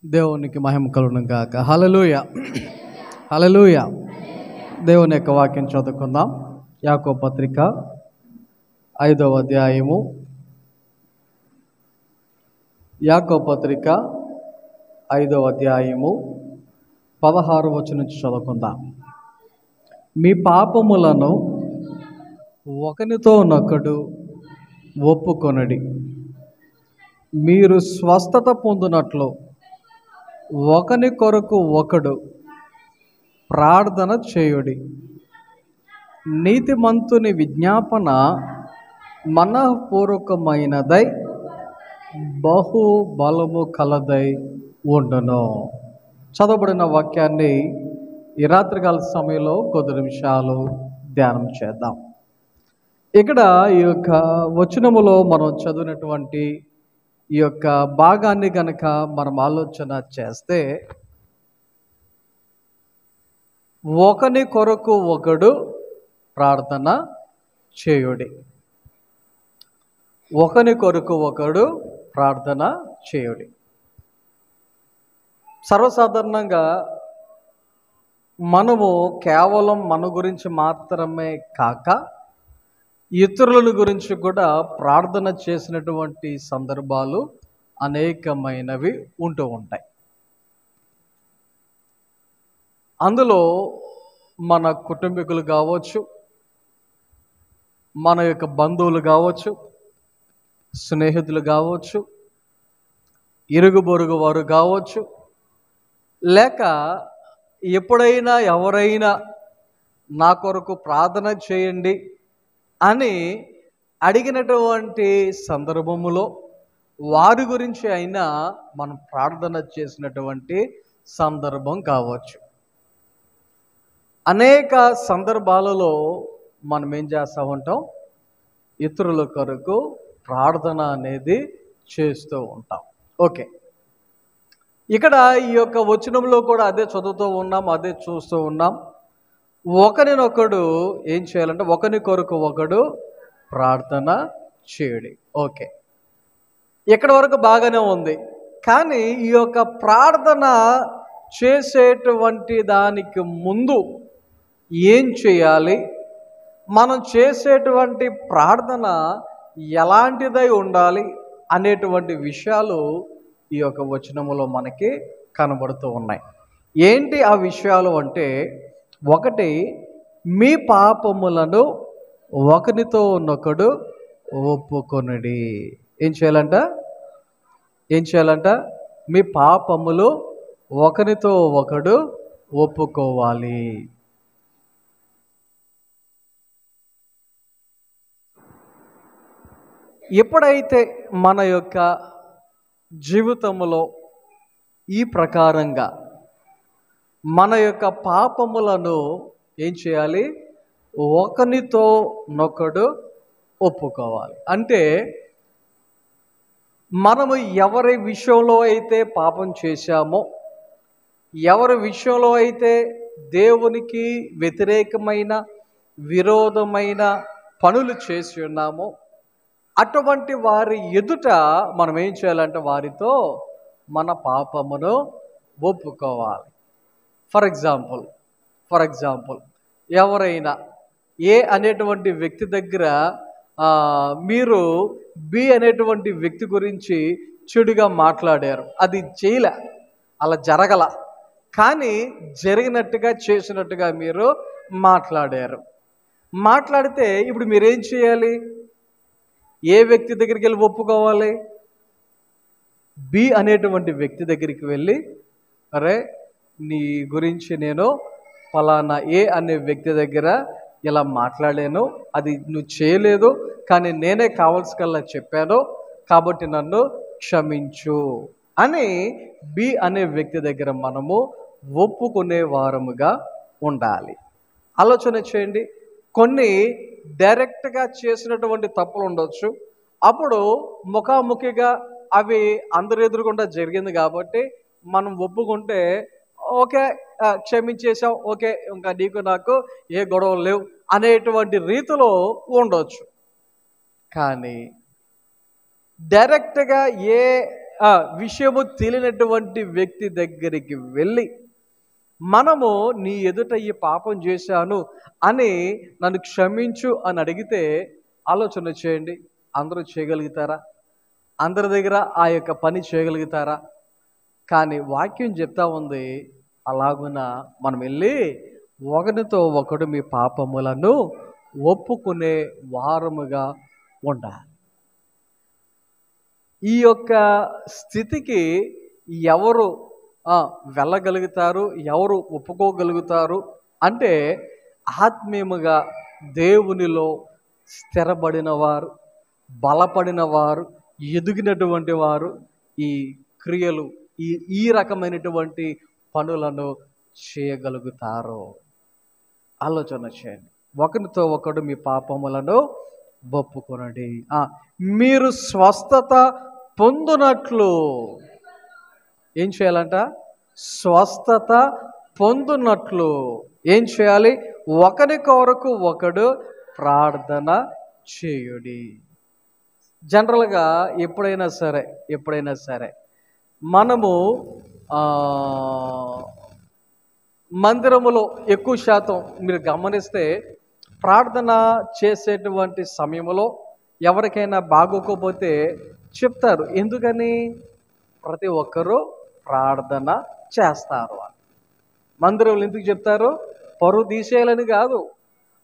దేవునికి మహిమ కలుగును గాక. హల్లెలూయా, హల్లెలూయా. దేవుని యొక్క వాక్యం చదువుకుందాం. యాకోబు పత్రిక 5వ అధ్యాయము. యాకోబు పత్రిక 5వ అధ్యాయము 16వ వచనం నుంచి చదువుకుందాం. మీ పాపములను ఒకనితోనొకడు ఒప్పుకొనుడి, మీరు స్వస్థత పొందినట్లు ఒకని కొరకు ఒకడు ప్రార్థన చేయుడి. నీతిమంతుని విజ్ఞాపన మనఃపూర్వకమైనదై బహు బలము కలదై ఉండును. చదవబడిన వాక్యాన్ని ఈ రాత్రికాల సమయంలో కొద్ది నిమిషాలు ధ్యానం చేద్దాం. ఇక్కడ ఈ యొక్క వచనములో మనం చదివినటువంటి ఈ యొక్క భాగాన్ని కనుక మనం ఆలోచన చేస్తే, ఒకని కొరకు ఒకడు ప్రార్థన చేయుడి. ఒకని కొరకు ఒకడు ప్రార్థన చేయుడి. సర్వసాధారణంగా మనము కేవలం మన గురించి మాత్రమే కాక ఇతరుల గురించి కూడా ప్రార్థన చేసినటువంటి సందర్భాలు అనేకమైనవి ఉంటూ ఉంటాయి. అందులో మన కుటుంబీకులు కావచ్చు, మన యొక్క బంధువులు కావచ్చు, స్నేహితులు కావచ్చు, ఇరుగు పొరుగు వారు కావచ్చు, లేక ఎప్పుడైనా ఎవరైనా నా కొరకు ప్రార్థన చేయండి అని అడిగినటువంటి సందర్భములో వారి గురించి అయినా మనం ప్రార్థన చేసినటువంటి సందర్భం కావచ్చు. అనేక సందర్భాలలో మనం ఏం చేస్తూ ఉంటాం, ఇతరుల కొరకు ప్రార్థన అనేది చేస్తూ ఉంటాం. ఓకే, ఇక్కడ ఈ యొక్క వచనంలో కూడా అదే చదువుతూ ఉన్నాం, అదే చూస్తూ ఉన్నాం. ఒకరినొకడు ఏం చేయాలంటే ఒకరి కొరకు ఒకడు ప్రార్థన చేయుడి. ఓకే, ఎక్కడి వరకు బాగానే ఉంది. కానీ ఈ యొక్క ప్రార్థన చేసేటువంటి దానికి ముందు ఏం చేయాలి, మనం చేసేటువంటి ప్రార్థన ఎలాంటిదై ఉండాలి అనేటువంటి విషయాలు ఈ యొక్క వచనములో మనకి కనబడుతూ ఉన్నాయి. ఏంటి ఆ విషయాలు అంటే, ఒకటి, మీ పాపములను ఒకనితో ఒకడు ఒప్పుకొనుడి. ఏం చేయాలంట? మీ పాపములు ఒకరితో ఒకడు ఒప్పుకోవాలి. ఎప్పుడైతే మన యొక్క జీవితంలో ఈ ప్రకారంగా మన యొక్క పాపములను ఏం చేయాలి, ఒకనితో నొకడు ఒప్పుకోవాలి. అంటే మనము ఎవరి విషయంలో అయితే పాపం చేశామో, ఎవరి విషయంలో అయితే దేవునికి వ్యతిరేకమైన విరోధమైన పనులు చేసి ఉన్నామో అటువంటి వారి ఎదుట మనం ఏం చేయాలంటే వారితో మన పాపమును ఒప్పుకోవాలి. ఫర్ ఎగ్జాంపుల్ ఎవరైనా ఏ అనేటువంటి వ్యక్తి దగ్గర మీరు బి అనేటువంటి వ్యక్తి గురించి చెడుగా మాట్లాడారు, అది చేయలే, అలా జరగల, కానీ జరిగినట్టుగా చేసినట్టుగా మీరు మాట్లాడితే ఇప్పుడు మీరేం చేయాలి? ఏ వ్యక్తి దగ్గరికి వెళ్ళి ఒప్పుకోవాలి? బి అనేటువంటి వ్యక్తి దగ్గరికి వెళ్ళి, అరే నీ గురించి నేను ఫలానా ఏ అనే వ్యక్తి దగ్గర ఇలా మాట్లాడాను, అది నువ్వు చేయలేదు, కానీ నేనే కావాల్సికల్లా చెప్పాను, కాబట్టి నన్ను క్షమించు అని బి అనే వ్యక్తి దగ్గర మనము ఒప్పుకునే వారముగా ఉండాలి. ఆలోచన చేయండి, కొన్ని డైరెక్ట్గా చేసినటువంటి తప్పులు ఉండొచ్చు, అప్పుడు ముఖాముఖిగా అవి అందరి ఎదురుగుండా జరిగింది కాబట్టి మనం ఒప్పుకుంటే ఓకే క్షమించేసాం, ఓకే ఇంకా నీకు నాకు ఏ గొడవలు లేవు అనేటువంటి రీతిలో ఉండొచ్చు. కానీ డైరెక్ట్గా ఏ ఆ విషయము తెలియనటువంటి వ్యక్తి దగ్గరికి వెళ్ళి మనము నీ ఎదుట ఈ పాపం చేశాను అని నన్ను క్షమించు అని అడిగితే ఆలోచన చేయండి, అందరూ చేయగలుగుతారా? అందరి దగ్గర ఆ యొక్క పని చేయగలుగుతారా? కానీ వాక్యం చెప్తా ఉంది, అలాగున మనం వెళ్ళి ఒకరితో ఒకడు మీ పాపములను ఒప్పుకునే వారముగా ఉండాలి. ఈ యొక్క స్థితికి ఎవరు వెళ్ళగలుగుతారు, ఎవరు ఒప్పుకోగలుగుతారు అంటే ఆత్మీయముగా దేవునిలో స్థిరపడిన వారు, బలపడిన వారు, ఎదిగినటువంటి వారు ఈ క్రియలు ఈ రకమైనటువంటి పనులను చేయగలుగుతారు. ఆలోచన చేయండి. ఒకరితో ఒకడు మీ పాపములను ఒప్పుకొనండి, మీరు స్వస్థత పొందునట్లు. ఏం చేయాలంట? స్వస్థత పొందునట్లు ఏం చేయాలి? ఒకరి కొరకు ఒకడు ప్రార్థన చేయుడి. జనరల్గా ఎప్పుడైనా సరే మనము మందిరములో ఎక్కువ శాతం మీరు గమనిస్తే ప్రార్థన చేసేటువంటి సమయంలో ఎవరికైనా బాగోకపోతే చెప్తారు. ఎందుకని? ప్రతి ఒక్కరూ ప్రార్థన చేస్తారు. మందిరంలో ఎందుకు చెప్తారు? పరువు తీసేయాలని కాదు,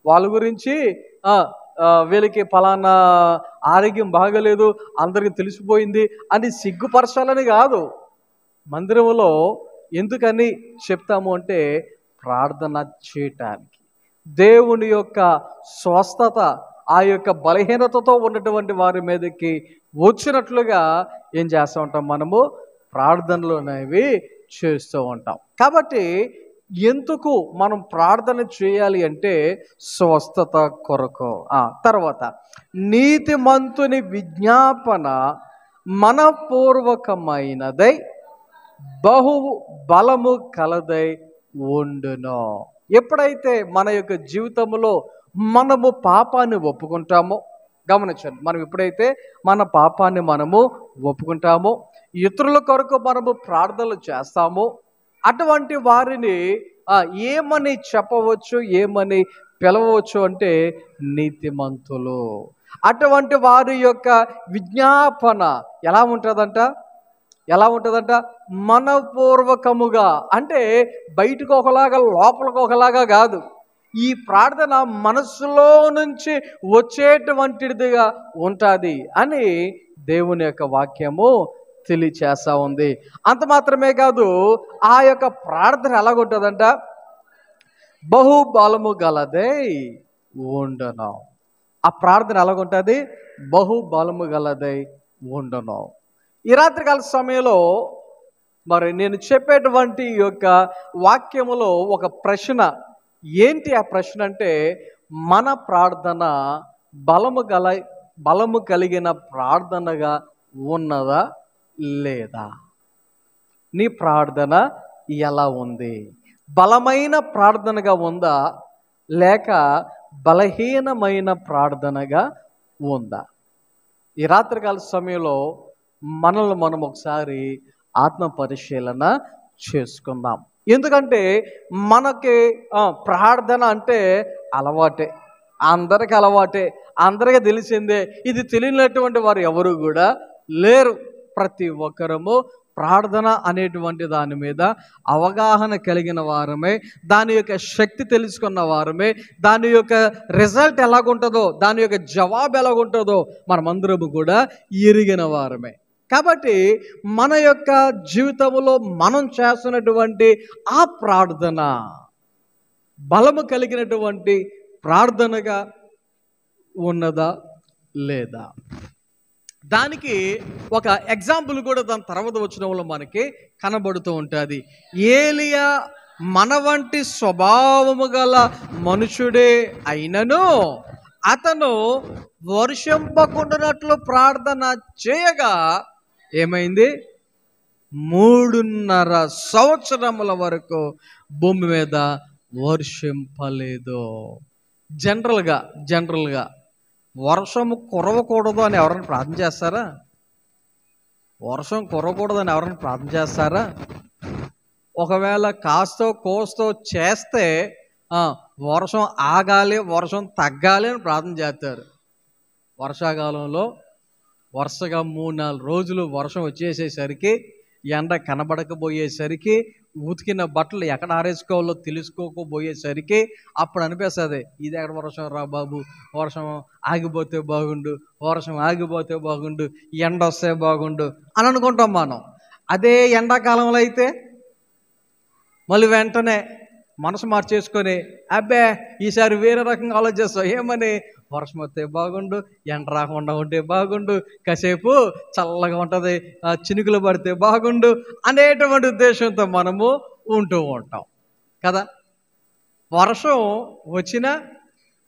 వాళ్ళ గురించి వీళ్ళకి ఫలానా ఆరోగ్యం బాగలేదు, అందరికి తెలిసిపోయింది అని సిగ్గుపరచాలని కాదు. మందిరంలో ఎందుకని చెప్తాము అంటే ప్రార్థన చేయటానికి, దేవుని యొక్క స్వస్థత ఆ యొక్క బలహీనతతో ఉన్నటువంటి వారి మీదకి వచ్చినట్లుగా ఏం చేస్తూ ఉంటాం? మనము ప్రార్థనలు అనేవి చేస్తూ ఉంటాం. కాబట్టి ఎందుకు మనం ప్రార్థన చేయాలి అంటే స్వస్థత కొరకు. తర్వాత నీతిమంతుని విజ్ఞాపన మనపూర్వకమైనదై బహు బలము కలదై ఉండును. ఎప్పుడైతే మన యొక్క జీవితంలో మనము పాపాన్ని ఒప్పుకుంటామో, గమనించండి, మనం ఎప్పుడైతే మన పాపాన్ని మనము ఒప్పుకుంటామో, ఇతరుల కొరకు మనము ప్రార్థనలు చేస్తామో, అటువంటి వారిని ఏమని చెప్పవచ్చు, ఏమని పిలవచ్చు అంటే నీతిమంతులు. అటువంటి వారి యొక్క విజ్ఞాపన ఎలా ఉంటుందంట? మనపూర్వకముగా. అంటే బయటకు ఒకలాగా లోపలికి ఒకలాగా కాదు, ఈ ప్రార్థన మనసులో నుంచి వచ్చేటువంటిదిగా ఉంటుంది అని దేవుని యొక్క వాక్యము తెలియచేస్తా ఉంది. అంత మాత్రమే కాదు, ఆ యొక్క ప్రార్థన ఎలాగుంటుందంట? బహుబలము గలదై ఉండును. ఆ ప్రార్థన ఎలాగుంటుంది? బహుబలము గలదై ఉండును. ఈ రాత్రికాల సమయంలో మరి నేను చెప్పేటువంటి ఈ యొక్క వాక్యములో ఒక ప్రశ్న. ఏంటి ఆ ప్రశ్న అంటే, మన ప్రార్థన బలము కలిగిన ప్రార్థనగా ఉన్నదా లేదా? నీ ప్రార్థన ఎలా ఉంది? బలమైన ప్రార్థనగా ఉందా లేక బలహీనమైన ప్రార్థనగా ఉందా? ఈ రాత్రికాల సమయంలో మనల్ని మనం ఒకసారి ఆత్మ పరిశీలన చేసుకుందాం. ఎందుకంటే మనకి ప్రార్థన అంటే అలవాటే, అందరికీ తెలిసిందే. ఇది తెలియనటువంటి వారు ఎవరు కూడా లేరు. ప్రతి ఒక్కరము ప్రార్థన అనేటువంటి దాని మీద అవగాహన కలిగిన వారమే, దాని యొక్క శక్తి తెలుసుకున్న వారమే, దాని యొక్క రిజల్ట్ ఎలాగుంటుందో, దాని యొక్క జవాబు ఎలాగుంటుందో మనమందరము కూడా ఎరిగిన వారమే. కాబట్టి మన యొక్క జీవితంలో మనం చేస్తున్నటువంటి ఆ ప్రార్థన బలము కలిగినటువంటి ప్రార్థనగా ఉన్నదా లేదా? దానికి ఒక ఎగ్జాంపుల్ కూడా దాని తర్వాత వచనంలో మనకి కనబడుతూ ఉంటుంది. ఏలియా మన వంటి స్వభావము గల మనుషుడే అయినను అతను వర్షింపకుండానట్లు ప్రార్థన చేయగా ఏమైంది? 3.5 సంవత్సరముల వరకు భూమి మీద వర్షింపలేదు. జనరల్గా వర్షము కురవకూడదు అని ఎవరైనా ప్రార్థన చేస్తారా? వర్షం కురవకూడదని ఎవరైనా ప్రార్థన చేస్తారా? ఒకవేళ కాస్తో కోస్తో చేస్తే వర్షం ఆగాలి, వర్షం తగ్గాలి అని ప్రార్థన చేస్తారు. వర్షాకాలంలో వరుసగా 3-4 రోజులు వర్షం వచ్చేసేసరికి, ఎండ కనబడకపోయేసరికి, ఉతికిన బట్టలు ఎక్కడ ఆరేసుకోవాలో తెలుసుకోకపోయేసరికి అప్పుడు అనిపిస్తుంది, ఇది ఎక్కడ వర్షం రా బాబు, వర్షం ఆగిపోతే బాగుండు, వర్షం ఆగిపోతే బాగుండు, ఎండ వస్తే బాగుండు అని అనుకుంటాం మనం. అదే ఎండాకాలంలో అయితే మళ్ళీ వెంటనే మనసు మార్చేసుకొని, అబ్బే ఈసారి వేరే రకంగా ఆలోచిస్తాం. ఏమని? వర్షం వస్తే బాగుండు, ఎండ రాకుండా ఉంటే బాగుండు, కాసేపు చల్లగా ఉంటుంది, చినుకులు పడితే బాగుండు అనేటువంటి ఉద్దేశంతో మనము ఉంటూ ఉంటాం కదా. వర్షం వచ్చినా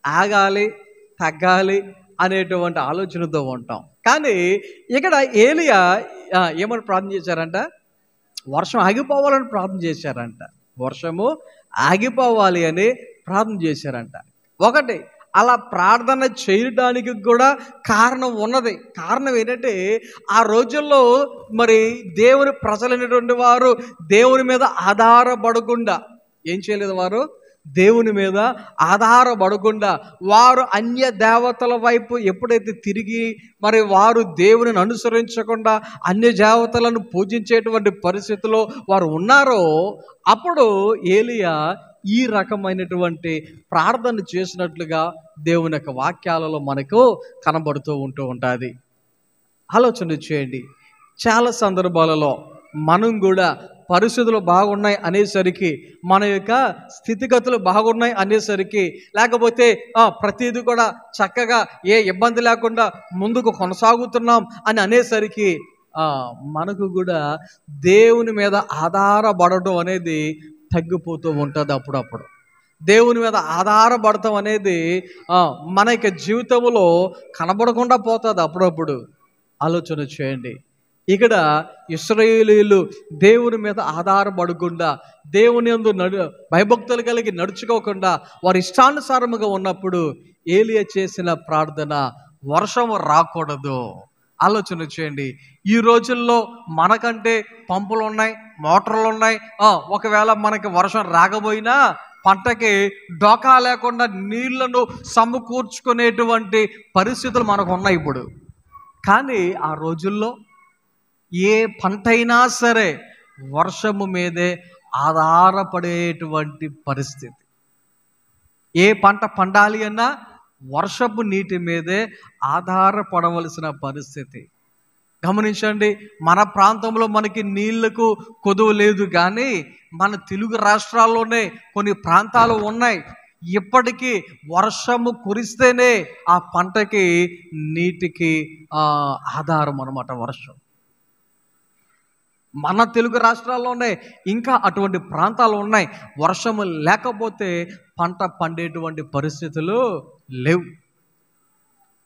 ఆగాలి, తగ్గాలి అనేటువంటి ఆలోచనతో ఉంటాం. కానీ ఇక్కడ ఏలియా ఏమని ప్రార్థన చేశారంట? వర్షం ఆగిపోవాలని ప్రార్థన చేశారంట. వర్షము ఆగిపోవాలి అని ప్రార్థన చేశారంట. ఒకటి, అలా ప్రార్థన చేయడానికి కూడా కారణం ఉన్నది. కారణం ఏంటంటే, ఆ రోజుల్లో మరి దేవుని ప్రజలైనటువంటి వారు దేవుని మీద ఆధారపడకుండా ఏం చేయలేదు. వారు దేవుని మీద ఆధారపడకుండా వారు అన్య దేవతల వైపు ఎప్పుడైతే తిరిగి మరి వారు దేవుని అనుసరించకుండా అన్య దేవతలను పూజించేటువంటి పరిస్థితిలో వారు ఉన్నారో, అప్పుడు ఏలియా ఈ రకమైనటువంటి ప్రార్థన చేసినట్లుగా దేవుని యొక్క వాక్యాలలో మనకు కనబడుతూ ఉంటుంది. ఆలోచన చేయండి. చాలా సందర్భాలలో మనం కూడా పరిస్థితులు బాగున్నాయి అనేసరికి, మన యొక్క స్థితిగతులు బాగున్నాయి అనేసరికి, లేకపోతే ప్రతిదీ కూడా చక్కగా ఏ ఇబ్బంది లేకుండా ముందుకు కొనసాగుతున్నాం అని అనేసరికి మనకు కూడా దేవుని మీద ఆధారపడటం అనేది తగ్గిపోతూ ఉంటుంది. అప్పుడప్పుడు దేవుని మీద ఆధారపడటం అనేది మన యొక్క జీవితంలో కనబడకుండా పోతుంది అప్పుడప్పుడు. ఆలోచన చేయండి. ఇక్కడ ఇశ్రాయేలీయులు దేవుని మీద ఆధారపడకుండా, దేవుని యందు భయభక్తులు కలిగి నడుచుకోకుండా వారి ఇష్టానుసారముగా ఉన్నప్పుడు ఏలియా చేసిన ప్రార్థన, వర్షం రాకూడదు. ఆలోచన చేయండి. ఈ రోజుల్లో మనకంటే పంపులు ఉన్నాయి, మోటార్లు ఉన్నాయి. ఒకవేళ మనకి వర్షం రాకపోయినా పంటకి డోకా లేకుండా నీళ్లను సమకూర్చుకునేటువంటి పరిస్థితులు మనకు ఉన్నాయి ఇప్పుడు. కానీ ఆ రోజుల్లో ఏ పంట అయినా సరే వర్షము మీదే ఆధారపడేటువంటి పరిస్థితి. ఏ పంట పండాలి అన్నా వర్షపు నీటి మీదే ఆధారపడవలసిన పరిస్థితి. గమనించండి, మన ప్రాంతంలో మనకి నీళ్లకు కొదువు లేదు, కానీ మన తెలుగు రాష్ట్రాల్లోనే కొన్ని ప్రాంతాలు ఉన్నాయి, ఇప్పటికీ వర్షము కురిస్తేనే ఆ పంటకి నీటికి ఆధారం అన్నమాట వర్షం. మన తెలుగు రాష్ట్రాల్లోనే ఇంకా అటువంటి ప్రాంతాలు ఉన్నాయి, వర్షము లేకపోతే పంట పండేటువంటి పరిస్థితులు లేవు.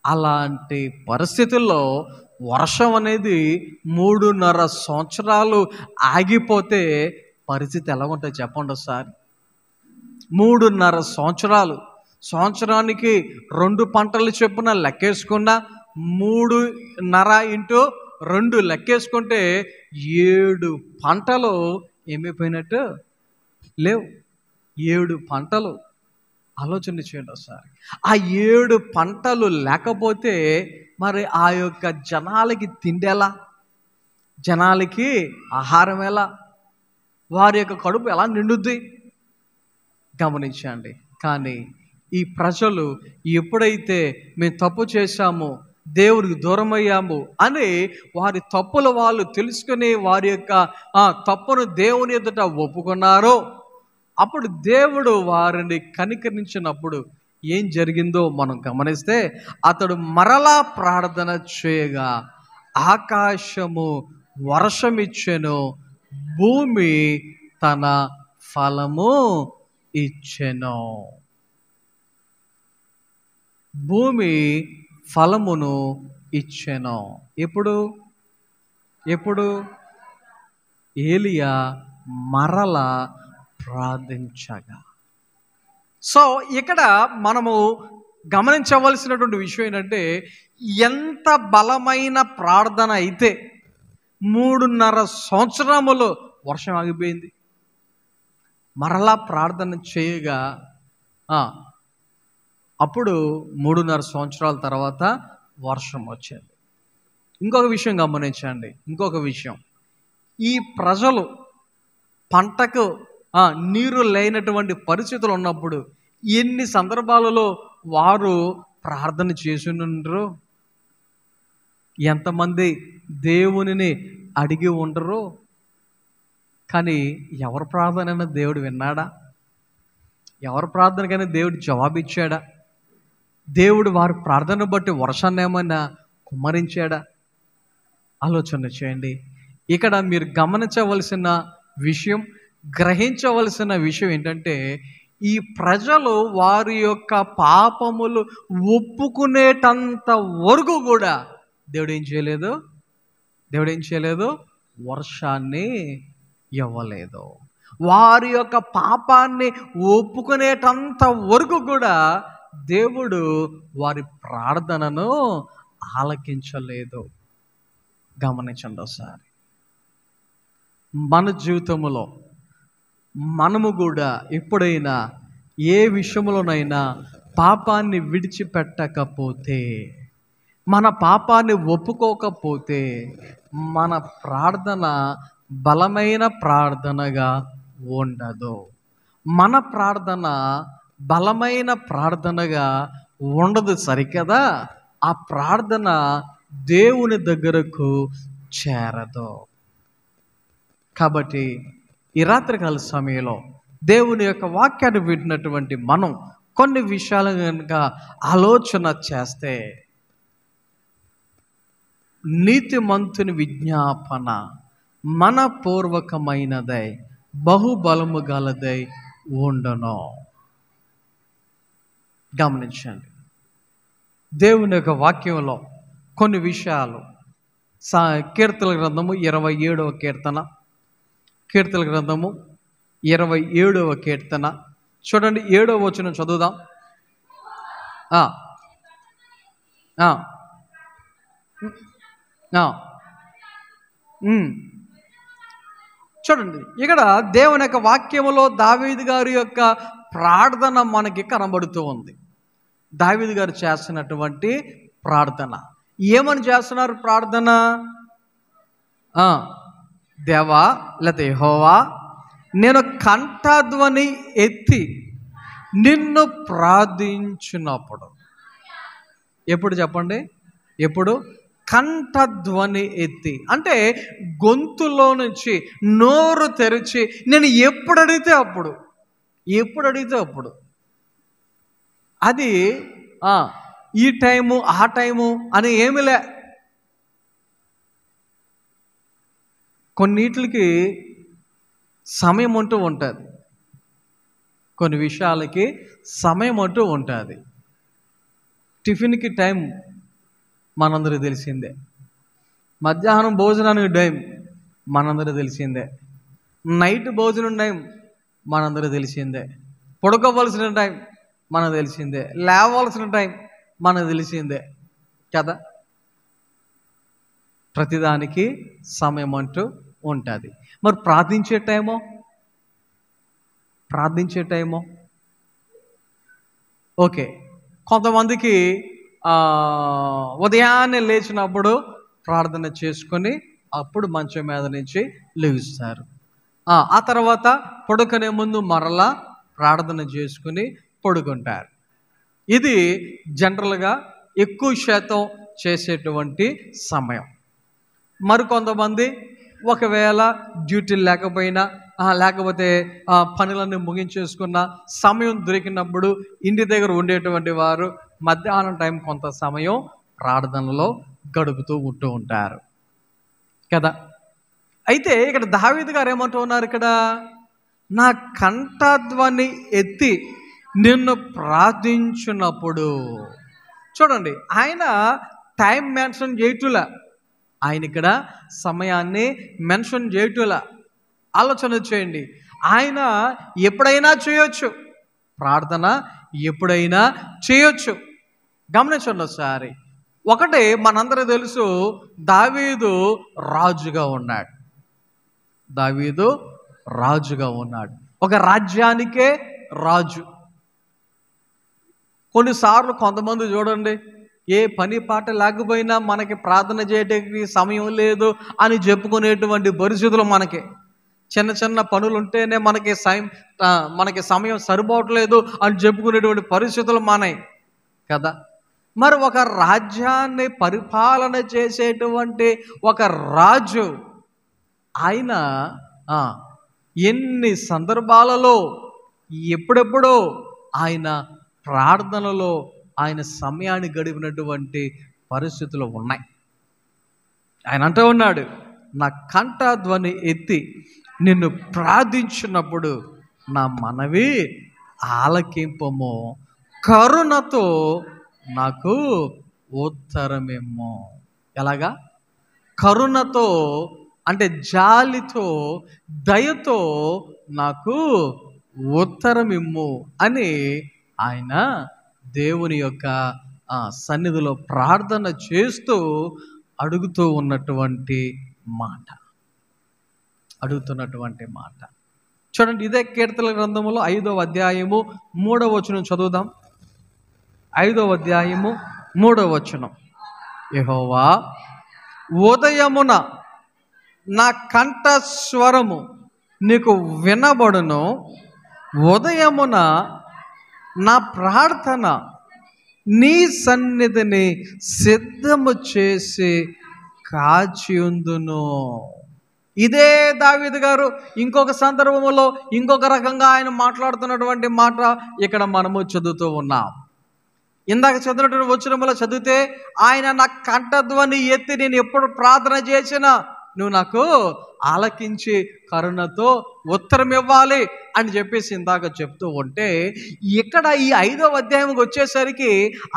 అలాంటి పరిస్థితుల్లో వర్షం అనేది 3.5 సంవత్సరాలు ఆగిపోతే పరిస్థితి ఎలా ఉంటుంది చెప్పండి ఒకసారి. 3.5 సంవత్సరాలు, సంవత్సరానికి 2 పంటలు చొప్పున లెక్కేసుకున్నా 3.5 × 2 లెక్కేసుకుంటే 7 పంటలు ఏమైపోయినట్టు లేవు. 7 పంటలు. ఆలోచన చేయండి ఒకసారి. ఆ 7 పంటలు లేకపోతే మరి ఆ యొక్క జనాలకి తిండి ఎలా, జనాలకి ఆహారం ఎలా, వారి యొక్క కడుపు ఎలా నిండుద్ది? గమనించండి. కానీ ఈ ప్రజలు ఎప్పుడైతే మేము తప్పు చేశామో, దేవుడికి దూరమయ్యాము అని వారి తప్పులు వాళ్ళు తెలుసుకుని వారి యొక్క తప్పును దేవుని ఎదుట ఒప్పుకున్నారో, అప్పుడు దేవుడు వారిని కనికరించినప్పుడు ఏం జరిగిందో మనం గమనిస్తే, అతడు మరలా ప్రార్థన చేయగా ఆకాశము వర్షమిచ్చెను, భూమి తన ఫలము ఇచ్చెను. భూమి ఫలమును ఇచ్చెను. ఎప్పుడు ఏలియా మరల ప్రార్థించగా. సో ఇక్కడ మనము గమనించవలసినటువంటి విషయం ఏంటంటే, ఎంత బలమైన ప్రార్థన అయితే, 3.5 సంవత్సరములు వర్షం ఆగిపోయింది. మరలా ప్రార్థన చేయగా అప్పుడు 3.5 సంవత్సరాల తర్వాత వర్షం వచ్చింది. ఇంకొక విషయం గమనించండి, ఇంకొక విషయం, ఈ ప్రజలు పంటకు నీరు లేనటువంటి పరిస్థితులు ఉన్నప్పుడు ఎన్ని సందర్భాలలో వారు ప్రార్థన చేసినుండ్రు, ఎంతమంది దేవునిని అడిగి ఉండరు. కానీ ఎవరి ప్రార్థనైనా దేవుడు విన్నాడా? ఎవరి ప్రార్థనకైనా దేవుడు జవాబిచ్చాడా? దేవుడు వారి ప్రార్థన బట్టి వర్షాన్ని ఏమైనా కుమ్మరించాడా? ఆలోచన చేయండి. ఇక్కడ మీరు గమనించవలసిన విషయం, గ్రహించవలసిన విషయం ఏంటంటే, ఈ ప్రజలు వారి యొక్క పాపములు ఒప్పుకునేటంత వరకు కూడా దేవుడు ఏం చేయలేదు, వర్షాన్ని ఇవ్వలేదు. వారి యొక్క పాపాన్ని ఒప్పుకునేటంత వరకు కూడా దేవుడు వారి ప్రార్థనను ఆలకించలేదు. గమనించండి ఒకసారి. మన జీవితంలో మనము కూడా ఎప్పుడైనా ఏ విషయంలోనైనా పాపాన్ని విడిచిపెట్టకపోతే, మన పాపాన్ని ఒప్పుకోకపోతే, మన ప్రార్థన బలమైన ప్రార్థనగా ఉండదు. మన ప్రార్థన బలమైన ప్రార్థనగా ఉండదు, సరికదా? ఆ ప్రార్థన దేవుని దగ్గరకు చేరదు. కాబట్టి ఈ రాత్రికాల సమయంలో దేవుని యొక్క వాక్యాన్ని వింటున్నటువంటి మనం కొన్ని విషయాలు కనుక ఆలోచన చేస్తే, నీతిమంతుని విజ్ఞాపన మనపూర్వకమైనదై బహుబలము గలదై ఉండను. గమనించండి, దేవుని యొక్క వాక్యంలో కొన్ని విషయాలు. కీర్తనల గ్రంథము 27వ కీర్తన, కీర్తనల గ్రంథము 27వ కీర్తన చూడండి, 7వ వచనం చదువుదాం. చూడండి, ఇక్కడ దేవుని యొక్క వాక్యములో దావీదు గారి యొక్క ప్రార్థన మనకి కనబడుతూ ఉంది. దావీదు గారు చేస్తున్నటువంటి ప్రార్థన ఏమని చేస్తున్నారు? ప్రార్థన, దేవా లేకపోతే యెహోవా, నేను కంఠధ్వని ఎత్తి నిన్ను ప్రార్థించినప్పుడు. ఎప్పుడు చెప్పండి? ఎప్పుడు? కంఠధ్వని ఎత్తి అంటే గొంతులో నుంచి నోరు తెరిచి నేను ఎప్పుడు అడిగితే అప్పుడు. అది ఈ టైము ఆ టైము అని ఏమిలే. కొన్నిటికి సమయం అంటూ ఉంటుంది, కొన్ని విషయాలకి సమయం అంటూ ఉంటుంది. టిఫిన్కి టైం మనందరికీ తెలిసిందే, మధ్యాహ్నం భోజనానికి టైం మనందరికీ తెలిసిందే, నైట్ భోజనం టైం మనందరికీ తెలిసిందే, పడుకోవలసిన టైం మనకు తెలిసిందే, లేవలసిన టైం మనకు తెలిసిందే కదా. ప్రతిదానికి సమయం అంటూ ఉంటుంది. మరి ప్రార్థించే టైమో ఓకే. కొంతమందికి ఉదయాన్నే లేచినప్పుడు ప్రార్థన చేసుకొని అప్పుడు మంచం మీద నుంచి లెగుస్తారు. ఆ తర్వాత పడుకునే ముందు మరలా ప్రార్థన చేసుకుని పడుకుంటారు. ఇది జనరల్గా ఎక్కువ శాతం చేసేటువంటి సమయం. మరికొంతమంది ఒకవేళ డ్యూటీలు లేకపోయినా లేకపోతే పనులన్నీ ముగించేసుకున్న సమయం దొరికినప్పుడు ఇంటి దగ్గర ఉండేటువంటి వారు మధ్యాహ్నం టైం కొంత సమయం ప్రార్థనలో గడుపుతూ ఉంటూ ఉంటారు కదా. అయితే ఇక్కడ దావీదు గారు ఏమంటూ ఉన్నారు? ఇక్కడ నా కంఠధ్వని ఎత్తి నిన్ను ప్రార్థించినప్పుడు. చూడండి, ఆయన టైం మెన్షన్ చేయటులా, ఆయన ఇక్కడ సమయాన్ని మెన్షన్ చేయటులా. ఆలోచన చేయండి, ఆయన ఎప్పుడైనా చేయొచ్చు, ప్రార్థన ఎప్పుడైనా చేయొచ్చు. గమనించండి ఒకసారి, ఒకటి మనందరూ తెలుసు, దావీదు రాజుగా ఉన్నాడు. దావీదు రాజుగా ఉన్నాడు, ఒక రాజ్యానికే రాజు. కొన్నిసార్లు కొంతమంది చూడండి, ఏ పని పాట లేకపోయినా మనకి ప్రార్థన చేయడానికి సమయం లేదు అని చెప్పుకునేటువంటి పరిస్థితులు మనకి. చిన్న చిన్న పనులు ఉంటేనే మనకి సమయం సరిపోవట్లేదు అని చెప్పుకునేటువంటి పరిస్థితులు మనవి కదా. మరి ఒక రాజ్యాన్ని పరిపాలన చేసేటువంటి ఒక రాజు, ఆయన ఎన్ని సందర్భాలలో ఎప్పుడెప్పుడో ఆయన ప్రార్థనలో ఆయన సమయాన్ని గడిపినటువంటి పరిస్థితులు ఉన్నాయి. ఆయన అంటూ ఉన్నాడు, నా కంఠధ్వని ఎత్తి నిన్ను ప్రార్థించినప్పుడు నా మనవి ఆలకింపము, కరుణతో నాకు ఉత్తరమేమో. ఎలాగా? కరుణతో అంటే జాలితో, దయతో నాకు ఉత్తరమిమ్ము అని ఆయన దేవుని యొక్క సన్నిధిలో ప్రార్థన చేస్తూ అడుగుతున్నటువంటి మాట. చూడండి, ఇదే కీర్తనల గ్రంథములో 5వ అధ్యాయము 3వ వచనం చదువుదాం. 5వ అధ్యాయము 3వ వచనం. యెహోవా, ఉదయమున నా కంఠస్వరము నీకు వినబడును, ఉదయమున నా ప్రార్థన నీ సన్నిధిని సిద్ధము చేసి కాచియుందును. ఇదే దావీదు గారు ఇంకొక సందర్భంలో ఇంకొక రకంగా ఆయన మాట్లాడుతున్నటువంటి మాట ఇక్కడ మనము చదువుతూ ఉన్నాం. ఇందాక చదివినటువంటి వచనములో చదివితే, ఆయన నా కంఠధ్వని ఎత్తి నేను ఎప్పుడు ప్రార్థన చేసినా నువ్వు నాకు ఆలకించి కరుణతో ఉత్తరం ఇవ్వాలి అని చెప్పేసి ఇందాక చెప్తూ ఉంటే, ఇక్కడ ఈ 5వ అధ్యాయంకి వచ్చేసరికి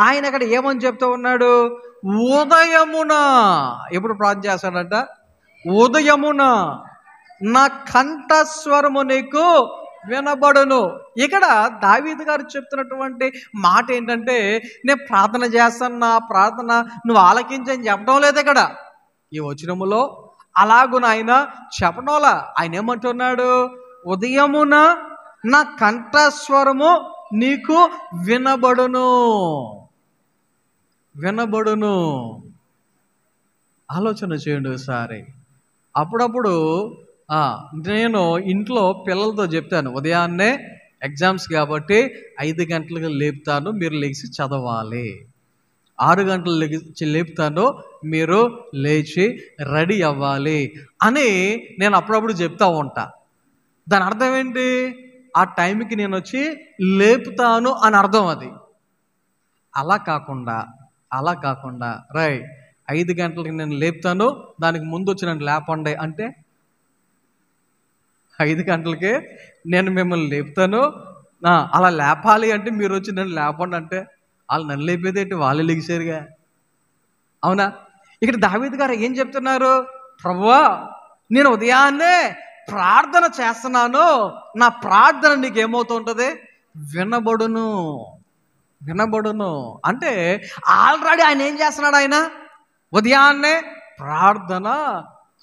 ఆయన అక్కడ ఏమని చెప్తూ ఉన్నాడు? ఉదయమున ఎప్పుడు ప్రార్థన చేస్తాడంట? ఉదయమున నా కంఠస్వరము నీకు వినబడును. ఇక్కడ దావీదు గారు చెప్తున్నటువంటి మాట ఏంటంటే, నేను ప్రార్థన చేస్తాను, నా ప్రార్థన నువ్వు ఆలకించని చెప్పడం లేదు ఇక్కడ ఈ వచనములో. అలాగున ఆయన చెప్పడంలా. ఆయన ఏమంటున్నాడు? ఉదయమున నా కంఠస్వరము నీకు వినబడును. ఆలోచన చేయండి ఒకసారి. అప్పుడప్పుడు నేను ఇంట్లో పిల్లలతో చెప్తాను, ఉదయాన్నే ఎగ్జామ్స్ కాబట్టి 5 గంటలకు లేపుతాను, మీరు లేచి చదవాలి. 6 గంటలు లేపుతాను, మీరు లేచి రెడీ అవ్వాలి అని నేను అప్పుడప్పుడు చెప్తా ఉంటా. దాని అర్థం ఏంటి? ఆ టైంకి నేను వచ్చి లేపుతాను అని అర్థం. అది అలా కాకుండా 5 గంటలకి నేను లేపుతాను, దానికి ముందు వచ్చి నన్ను లేపండి అంటే, 5 గంటలకే నేను మిమ్మల్ని లేపుతాను, అలా లేపాలి అంటే మీరు వచ్చి నన్ను లేపండి అంటే, వాళ్ళు నన్ను లేపేది ఏంటి? వాళ్ళే లెగిసారుగా. అవునా? ఇక్కడ దావీదు గారు ఏం చెప్తున్నారు? ప్రభువా, నేను ఉదయాన్నే ప్రార్థన చేస్తున్నాను, నా ప్రార్థన నీకు ఏమవుతుంటుంది? వినబడును అంటే ఆల్రెడీ ఆయన ఏం చేస్తున్నాడు? ఆయన ఉదయాన్నే ప్రార్థన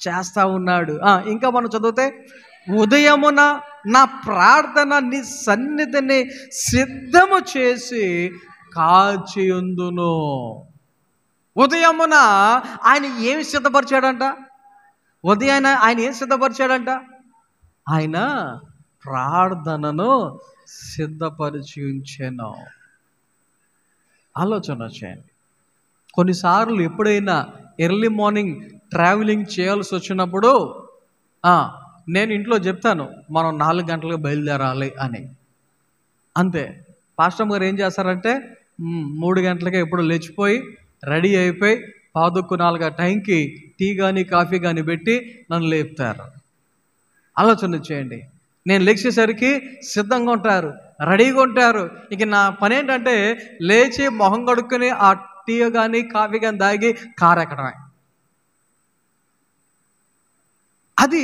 చేస్తా ఉన్నాడు. ఇంకా మనం చదివితే, ఉదయమున నా ప్రార్థన నీ సన్నిధిని సిద్ధము చేసి కాచియుందును. ఉదయమున ఆయన ఏమి సిద్ధపరిచాడంట? ఉదయాన్నే ఆయన ఏం సిద్ధపరిచాడంట? ఆయన ప్రార్థనను సిద్ధపరిచి ఉంచాను. ఆలోచన చేయండి. కొన్నిసార్లు ఎప్పుడైనా ఎర్లీ మార్నింగ్ ట్రావెలింగ్ చేయాల్సి వచ్చినప్పుడు నేను ఇంట్లో చెప్తాను, మనం 4 గంటలకు బయలుదేరాలి అని. అంతే. పాస్టర్ గారు ఏం చేస్తారంటే 3 గంటలకే ఎప్పుడు లేచిపోయి రెడీ అయిపోయి 3:45 టైంకి టీ కానీ కాఫీ కానీ పెట్టి నన్ను లేపుతారు. ఆలోచన చేయండి. నేను లేచేసరికి సిద్ధంగా ఉంటారు, రెడీగా ఉంటారు. ఇక నా పని ఏంటంటే లేచి మొహం కడుక్కొని ఆ టీ కానీ కాఫీ కానీ తాగి కారు ఎక్కడమే. అది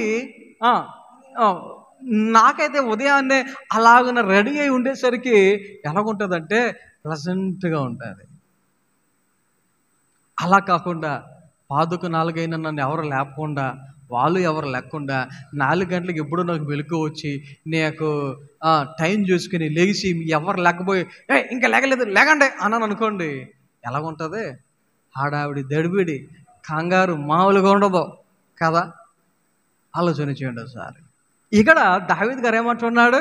నాకైతే ఉదయాన్నే అలాగన రెడీ అయి ఉండేసరికి ఎలాగుంటుందంటే ప్లజెంట్గా ఉంటుంది. అలా కాకుండా పాదుకు 4 అయినా నన్ను ఎవరు లేపకుండా, వాళ్ళు ఎవరు లేకుండా 4 గంటలకు ఎప్పుడో నాకు మెలకువ వచ్చి నాకు టైం చూసుకుని లేచి ఎవరు లేకపోయి ఇంకా లేగలేదు లేకండి అన్నాను అనుకోండి, ఎలాగుంటుంది? హడావిడి దడిబిడి కంగారు మామూలుగా ఉండదు కదా. ఆలోచన చేయండి ఒకసారి. ఇక్కడ దావీదు గారు ఏమంటున్నాడు?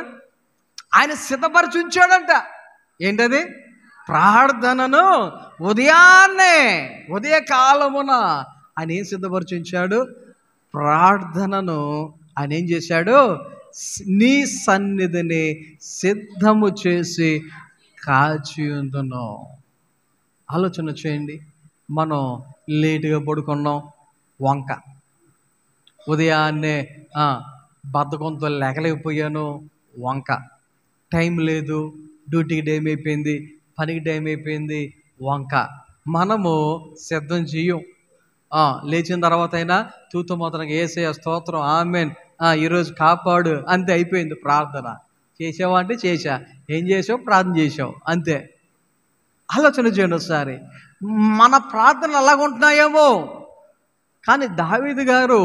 ఆయన సిద్ధపరిచి ఉంచాడంట. ఏంటది? ప్రార్థనను ఉదయకాలమున ఆయన ఏం సిద్ధపరిచి ఉంచాడు? ప్రార్థనను ఆయన ఏం చేశాడు? నీ సన్నిధిని సిద్ధము చేసి కాచి ఉందును. ఆలోచన చేయండి. మనం లేటుగా పడుకున్నాం, వంక. ఉదయాన్నే బద్ధకంతో లేకలేకపోయాను, వంక. టైం లేదు, డ్యూటీకి టైం అయిపోయింది, పనికి టైం అయిపోయింది, వంక. మనము సిద్ధం చెయ్యం. లేచిన తర్వాత అయినా తూతు మొత్తానికి యేసయ్య స్తోత్రం, ఆమేన్, ఈరోజు కాపాడు, అంతే అయిపోయింది ప్రార్థన. చేసావా అంటే చేశా. ఏం చేసావు? ప్రార్థన చేసావు, అంతే. ఆలోచన చేయండి ఒకసారి. మన ప్రార్థనలు అలాగుంటున్నాయేమో. కానీ దావీదు గారు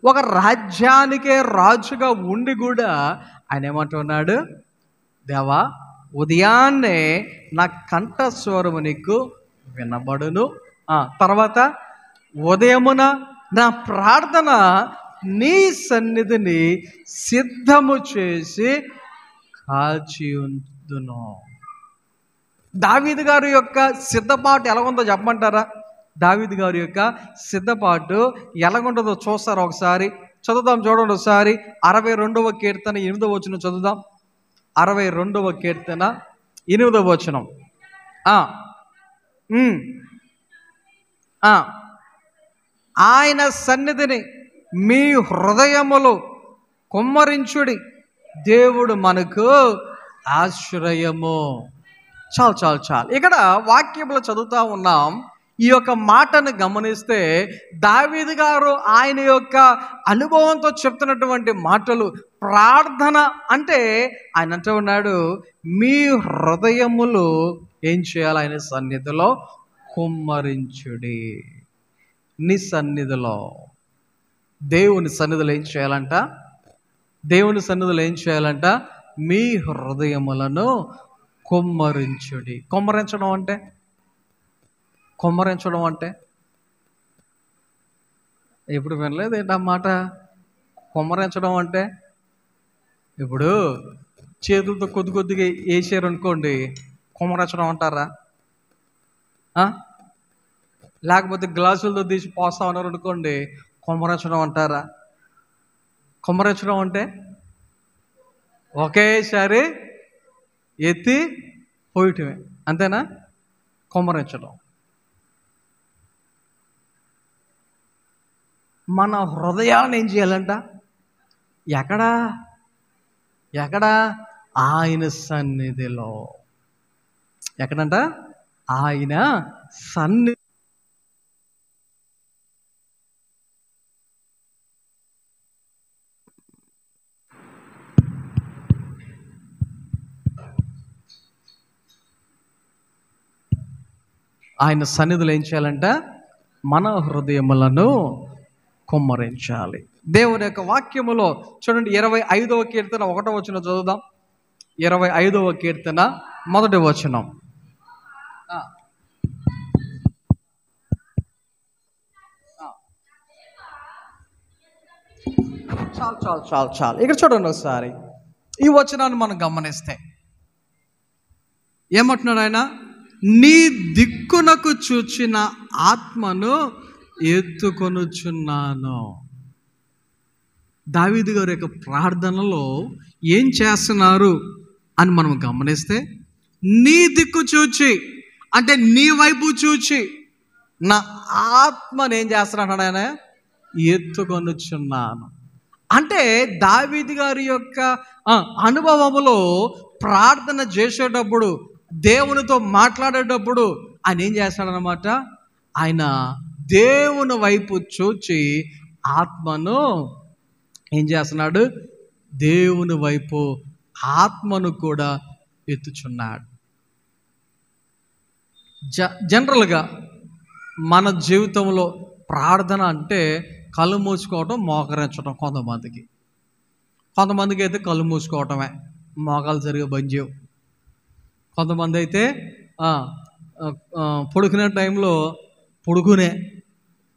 ఒక రాజ్యానికే రాజుగా ఉండి కూడా ఆయన ఏమంటున్నాడు? దేవా, ఉదయాన్నే నా కంఠస్వరము నీకు వినబడును. తర్వాత ఉదయమున నా ప్రార్థన నీ సన్నిధిని సిద్ధము చేసి కాచి ఉందును. దావీదు గారి యొక్క సిద్ధపాటు ఎలా ఉందో చెప్పమంటారా? దావీదు గారి యొక్క సిద్ధపాటు ఎలాగుంటుందో చూస్తారా ఒకసారి? చదువుదాం, చూడండి ఒకసారి. 62వ కీర్తన 8వ వచనం చదువుదాం. 62వ కీర్తన 8వ వచనం. ఆయన సన్నిధిని మీ హృదయములో కుమ్మరించుడి, దేవుడు మనకు ఆశ్రయము. చాలు. ఇక్కడ వాక్యంలో చదువుతా ఉన్నాం. ఈ యొక్క మాటను గమనిస్తే దావీదు గారు ఆయన యొక్క అనుభవంతో చెప్తున్నటువంటి మాటలు. ప్రార్థన అంటే ఆయన అంటూ ఉన్నాడు, మీ హృదయములు ఏం చేయాలి? ఆయన సన్నిధిలో కుమ్మరించుడి. నీ సన్నిధిలో, దేవుని సన్నిధిలో ఏం చేయాలంట? దేవుని సన్నిధిలో ఏం చేయాలంట? మీ హృదయములను కుమ్మరించుడి. కుమ్మరించడం అంటే ఎప్పుడు వినలేదు ఏంటి ఆ మాట? కుమ్మరించడం అంటే ఇప్పుడు చేతులతో కొద్దిగా వేసారు అనుకోండి, కుమ్మరించడం అంటారా? లేకపోతే గ్లాసులతో తీసి పోస్తా ఉన్నారు అనుకోండి, కుమ్మరించడం అంటారా? కుమ్మరించడం అంటే ఒకేసారి ఎత్తి పోయటమే, అంతేనా? కుమ్మరించడం. మన హృదయాన్ని ఏం చేయాలంట? ఎక్కడ? ఆయన సన్నిధిలో. ఎక్కడంట? ఆయన సన్నిధి. ఆయన సన్నిధిలో ఏం చేయాలంట? మన హృదయములను కుమ్మరించాలి. దేవుని యొక్క వాక్యములో చూడండి, 25వ కీర్తన 1వ వచనం చదువుదాం. 25వ కీర్తన 1వ వచనం. చాలు. ఇక్కడ చూడండి ఒకసారి. ఈ వచనాన్ని మనం గమనిస్తే ఏమంటున్నాడు ఆయన? నీ దిక్కునకు చూచిన ఆత్మను ఎత్తుకొనుచున్నాను. దావీదు గారి యొక్క ప్రార్థనలో ఏం చేస్తున్నారు అని మనం గమనిస్తే, నీ దిక్కు చూచి అంటే నీ వైపు చూచి నా ఆత్మను ఏం చేస్తున్నాడు ఆయన? ఎత్తుకొనుచున్నాను. అంటే దావీదు గారి యొక్క అనుభవములో ప్రార్థన చేసేటప్పుడు, దేవునితో మాట్లాడేటప్పుడు ఆయన ఏం చేస్తాడనమాట? ఆయన దేవుని వైపు చూచి ఆత్మను ఏం చేస్తున్నాడు? దేవుని వైపు ఆత్మను కూడా ఎత్తుచున్నాడు. జనరల్గా మన జీవితంలో ప్రార్థన అంటే కళ్ళు మూసుకోవటం, మోకరించడం. కొంతమందికి అయితే కళ్ళు మూసుకోవటమే, మోకాలు సరిగా బంద్ చేయవు. కొంతమంది అయితే పడుకునే టైంలో పడుకునే,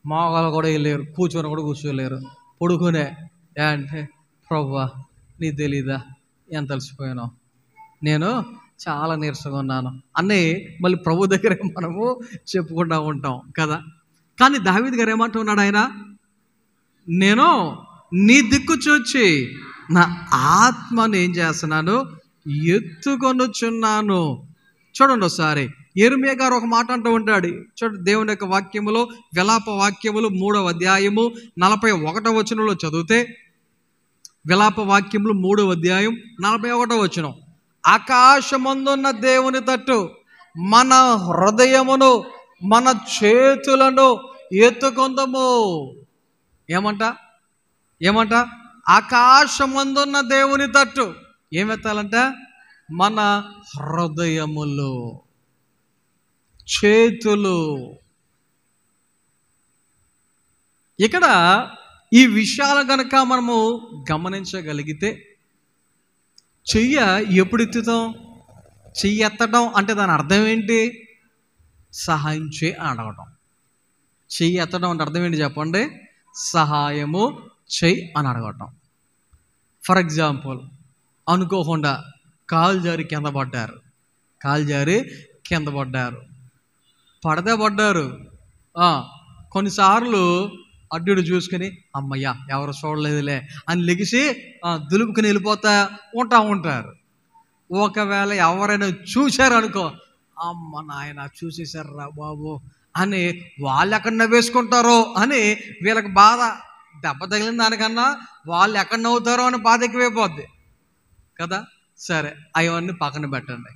మోకాలు కూడా వెళ్ళలేరు, కూర్చొని కూడా కూర్చోలేరు, పడుకునే. అంటే ప్రభువా నీ తెలీదా ఎంత అలసిపోయానో, నేను చాలా నీరసంగా ఉన్నాను అని మళ్ళీ ప్రభు దగ్గర మనము చెప్పుకుంటూ ఉంటాం కదా. కానీ దావీదు గారు ఏమంటున్నాడు, ఆయన నేను నీ దిక్కు చూచి నా ఆత్మను ఏం చేస్తున్నాను, ఎత్తుకొనుచున్నాను. చూడండి ఒకసారి యిర్మీయా గారు ఒక మాట అంటూ ఉంటాడు. చూడండి దేవుని యొక్క వాక్యములో, విలాప వాక్యములు 3వ అధ్యాయము 41వ వచనంలో చదివితే, విలాప వాక్యములు 3వ అధ్యాయం 41వ వచనం, ఆకాశమందున్న దేవుని తట్టు మన హృదయమును మన చేతులను ఎత్తుకొందము. ఏమంట ఆకాశమందున్న దేవుని తట్టు ఏమెత్తాలంట, మన హృదయములు, చేతులు. ఇక్కడ ఈ విషయాలు కనుక మనము గమనించగలిగితే, చెయ్య ఎప్పుడు ఎత్తుతాం? చెయ్యి ఎత్తడం అంటే దాని అర్థం ఏంటి? సహాయం చేయి అడగటం. చెయ్యి ఎత్తడం అంటే అర్థం ఏంటి చెప్పండి? సహాయము చెయ్యి అని అడగటం. ఫర్ ఎగ్జాంపుల్, అనుకోకుండా కాలు జారి కింద పడ్డారు, పడ్డారు. కొన్నిసార్లు అడ్డు చూసుకుని అమ్మయ్య ఎవరు చూడలేదులే అని లెగిసి దులుపుకుని వెళ్ళిపోతా ఉంటారు. ఒకవేళ ఎవరైనా చూశారనుకో, అమ్మ నాయన చూసేశారా బాబు అని వాళ్ళు ఎక్కడ నవ్వేసుకుంటారో అని వీళ్ళకి బాధ. దెబ్బ తగిలిన దానికన్నా వాళ్ళు ఎక్కడ నవ్వుతారో అని బాధ ఎక్కువైపోద్ది కదా. సరే, అవన్నీ పక్కన పెట్టండి.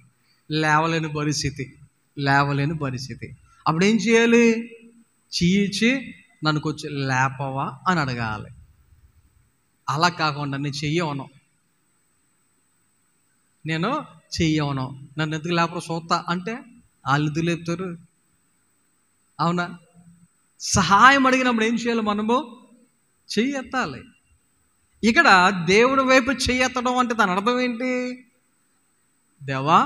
లేవలేని పరిస్థితి. అప్పుడు ఏం చేయాలి? చీచి నన్ను కొంచెం లేపవా అని అడగాలి. అలా కాకుండా నేను చెయ్యవను, నన్ను ఎందుకు లేపరు చూస్తా అంటే వాళ్ళు ఎందుకు లేపుతారు? అవునా? సహాయం అడిగినప్పుడు ఏం చేయాలి? మనము చెయ్యి ఎత్తాలి. ఇక్కడ దేవుడి వైపు చెయ్యి ఎత్తడం అంటే దాని అర్థం ఏంటి? దేవా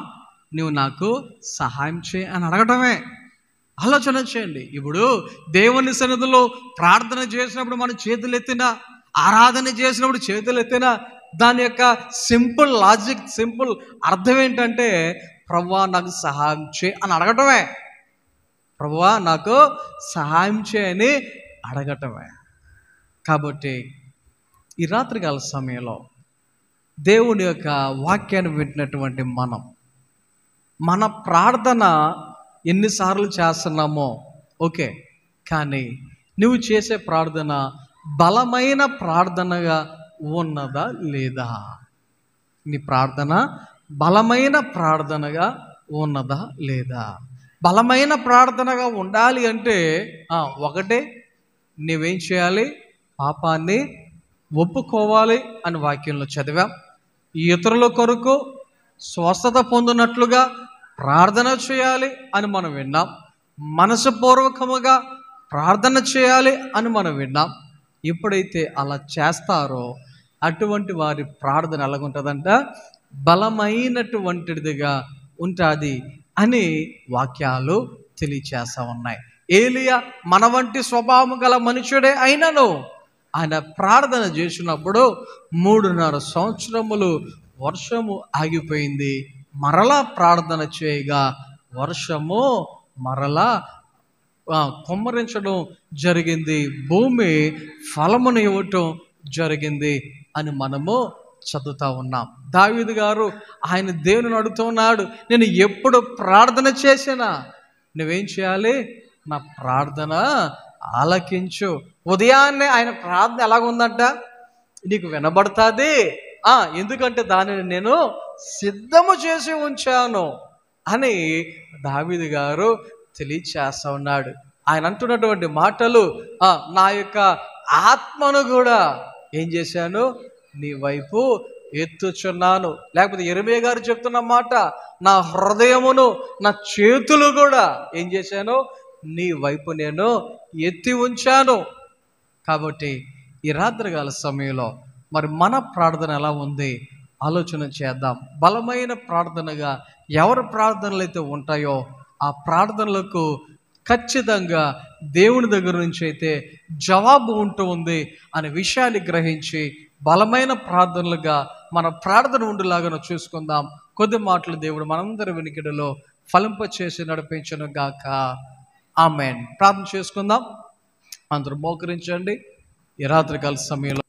నువ్వు నాకు సహాయం చేయి అని అడగటమే. ఆలోచన చేయండి. ఇప్పుడు దేవుని సన్నిధిలో ప్రార్థన చేసినప్పుడు మనం చేతులు ఎత్తినా, ఆరాధన చేసినప్పుడు చేతులు ఎత్తినా, దాని యొక్క సింపుల్ లాజిక్, సింపుల్ అర్థం ఏంటంటే, ప్రభువా నాకు సహాయం చేయి అని అడగటమే. ప్రభువా నాకు సహాయం చేయని అడగటమే. కాబట్టి ఈ రాత్రికాల సమయంలో దేవుని యొక్క వాక్యాన్ని వింటున్నటువంటి మన ప్రార్థన ఎన్నిసార్లు చేస్తున్నామో ఓకే, కానీ నువ్వు చేసే ప్రార్థన బలమైన ప్రార్థనగా ఉన్నదా లేదా? నీ ప్రార్థన బలమైన ప్రార్థనగా ఉన్నదా లేదా? బలమైన ప్రార్థనగా ఉండాలి అంటే ఒకటే, నువ్వేం చేయాలి? పాపాన్ని ఒప్పుకోవాలి అని వాక్యంలో చదివాం. ఇతరుల కొరకు స్వస్థత పొందినట్లుగా ప్రార్థన చేయాలి అని మనం విన్నాం. మనసుపూర్వకముగా ప్రార్థన చేయాలి అని మనం విన్నాం. ఎప్పుడైతే అలా చేస్తారో అటువంటి వారి ప్రార్థన ఎలాగుంటుందంట? బలమైనటువంటిదిగా ఉంటుంది అని వాక్యాలు తెలియచేస్తూ ఉన్నాయి. ఏలియా మన వంటి స్వభావం గల మనుషుడే అయినను ఆయన ప్రార్థన చేసినప్పుడు 3.5 సంవత్సరములు వర్షము ఆగిపోయింది. మరలా ప్రార్థన చేయగా వర్షము మరలా కుమ్మరించడం జరిగింది, భూమి ఫలమును ఇవ్వటం జరిగింది అని మనము చదువుతూ ఉన్నాం. దావీదు గారు ఆయన దేవుని అడుగుతున్నాడు, నేను ఎప్పుడు ప్రార్థన చేసినా నువ్వేం చేయాలి? నా ప్రార్థన ఆలకించు. ఉదయాన్నే ఆయన ప్రార్థన ఎలాగుందంట? నీకు వినబడుతుంది, ఎందుకంటే దానిని నేను సిద్ధము చేసి ఉంచాను అని దావీదు గారు తెలియచేస్తా ఉన్నాడు. ఆయన అంటున్నటువంటి మాటలు, నా యొక్క ఆత్మను కూడా ఏం చేశాను? నీ వైపు ఎత్తుచున్నాను. లేకపోతే యిర్మీయా గారు చెప్తున్న మాట, నా హృదయమును నా చేతులు కూడా ఏం చేశాను? నీ వైపు నేను ఎత్తి ఉంచాను. కాబట్టి ఈ రాత్రికాల సమయంలో మరి మన ప్రార్థన ఎలా ఉంది ఆలోచన చేద్దాం. బలమైన ప్రార్థనగా ఎవరి ప్రార్థనలు అయితే ఉంటాయో ఆ ప్రార్థనలకు ఖచ్చితంగా దేవుని దగ్గర నుంచి అయితే జవాబు ఉంటూ ఉంది అనే విషయాన్ని గ్రహించి బలమైన ప్రార్థనలుగా మన ప్రార్థన ఉండేలాగా చూసుకుందాం. కొద్ది మాటలు దేవుడు మనందరి వినికిడిలో ఫలింపచేసి నడిపించును గాక. ఆమేన్. ప్రార్థన చేసుకుందాం. అందరూ మోకరించండి. ఈ రాత్రికాల సమయంలో